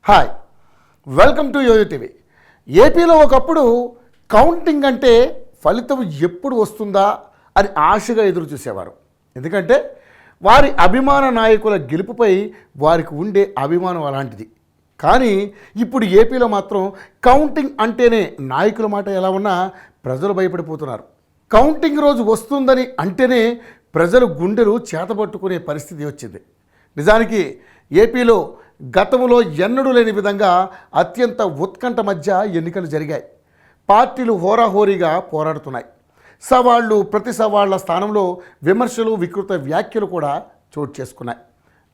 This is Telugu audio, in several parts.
Hi, welcome to YOYO TV. ఏపీలో ఒకప్పుడు కౌంటింగ్ అంటే ఫలితం ఎప్పుడు వస్తుందా అని ఆశగా ఎదురు చూసేవారు. ఎందుకంటే వారి అభిమాన నాయకుల గెలుపుపై వారికి ఉండే అభిమానం అలాంటిది. కానీ ఇప్పుడు ఏపీలో మాత్రం కౌంటింగ్ అంటేనే నాయకుల మాట ఎలా ఉన్నా ప్రజలు భయపడిపోతున్నారు. కౌంటింగ్ రోజు వస్తుందని అంటేనే ప్రజలు గుండెలు చేతబట్టుకునే పరిస్థితి వచ్చింది. నిజానికి ఏపీలో గతంలో ఎన్నడూ లేని విధంగా అత్యంత ఉత్కంఠ మధ్య ఎన్నికలు జరిగాయి. పార్టీలు హోరాహోరీగా పోరాడుతున్నాయి. సవాళ్లు ప్రతి సవాళ్ల స్థానంలో విమర్శలు వికృత వ్యాఖ్యలు కూడా చోటు చేసుకున్నాయి.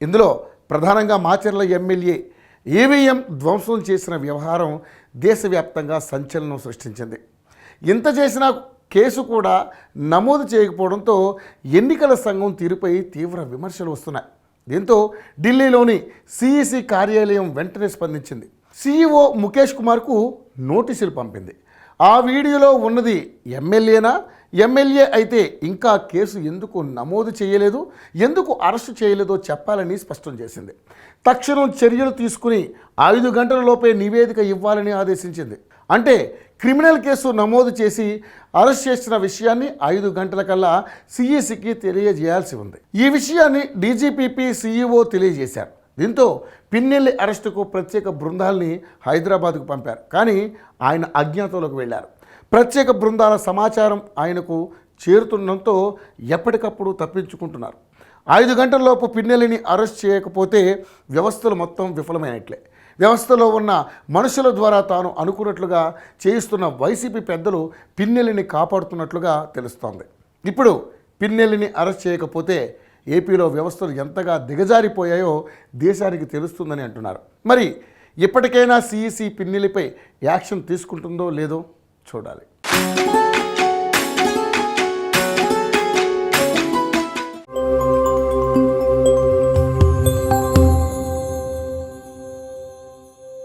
ఇందులో ప్రధానంగా మాచర్ల ఎమ్మెల్యే ఈవీఎం ధ్వంసం చేసిన వ్యవహారం దేశవ్యాప్తంగా సంచలనం సృష్టించింది. ఇంత చేసినా కేసు కూడా నమోదు చేయకపోవడంతో ఎన్నికల సంఘం తీరుపై తీవ్ర విమర్శలు వస్తున్నాయి. దీంతో ఢిల్లీలోని సిఈసి కార్యాలయం వెంటనే స్పందించింది. సిఇఓ ముఖేష్ కుమార్కు నోటీసులు పంపింది. ఆ వీడియోలో ఉన్నది ఎమ్మెల్యేనా? ఎమ్మెల్యే అయితే ఇంకా కేసు ఎందుకు నమోదు చేయలేదు, ఎందుకు అరెస్టు చేయలేదో చెప్పాలని స్పష్టం చేసింది. తక్షణం చర్యలు తీసుకుని 5 గంటల లోపే నివేదిక ఇవ్వాలని ఆదేశించింది. అంటే క్రిమినల్ కేసు నమోదు చేసి అరెస్ట్ చేసిన విషయాన్ని 5 గంటల కల్లా సిఈసికి తెలియజేయాల్సి ఉంది. ఈ విషయాన్ని డీజీపీపీ సిఇఓ తెలియజేశారు. దీంతో పిన్నెల్లి అరెస్టుకు ప్రత్యేక బృందాల్ని హైదరాబాద్కు పంపారు. కానీ ఆయన అజ్ఞాతంలోకి వెళ్ళారు. ప్రత్యేక బృందాల సమాచారం ఆయనకు చేరుతుండడంతో ఎప్పటికప్పుడు తప్పించుకుంటున్నారు. 5 గంటల్లోపు పిన్నెల్లిని అరెస్ట్ చేయకపోతే వ్యవస్థలు మొత్తం విఫలమైనట్లే. వ్యవస్థలో ఉన్న మనుషుల ద్వారా తాను అనుకున్నట్లుగా చేయిస్తున్న వైసీపీ పెద్దలు పిన్నెల్లిని కాపాడుతున్నట్లుగా తెలుస్తోంది. ఇప్పుడు పిన్నెల్లిని అరెస్ట్ చేయకపోతే ఏపీలో వ్యవస్థలు ఎంతగా దిగజారిపోయాయో దేశానికి తెలుస్తుందని అంటున్నారు. మరి ఇప్పటికైనా సిఈసి పిన్నెల్లిపై యాక్షన్ తీసుకుంటుందో లేదో చూడాలి.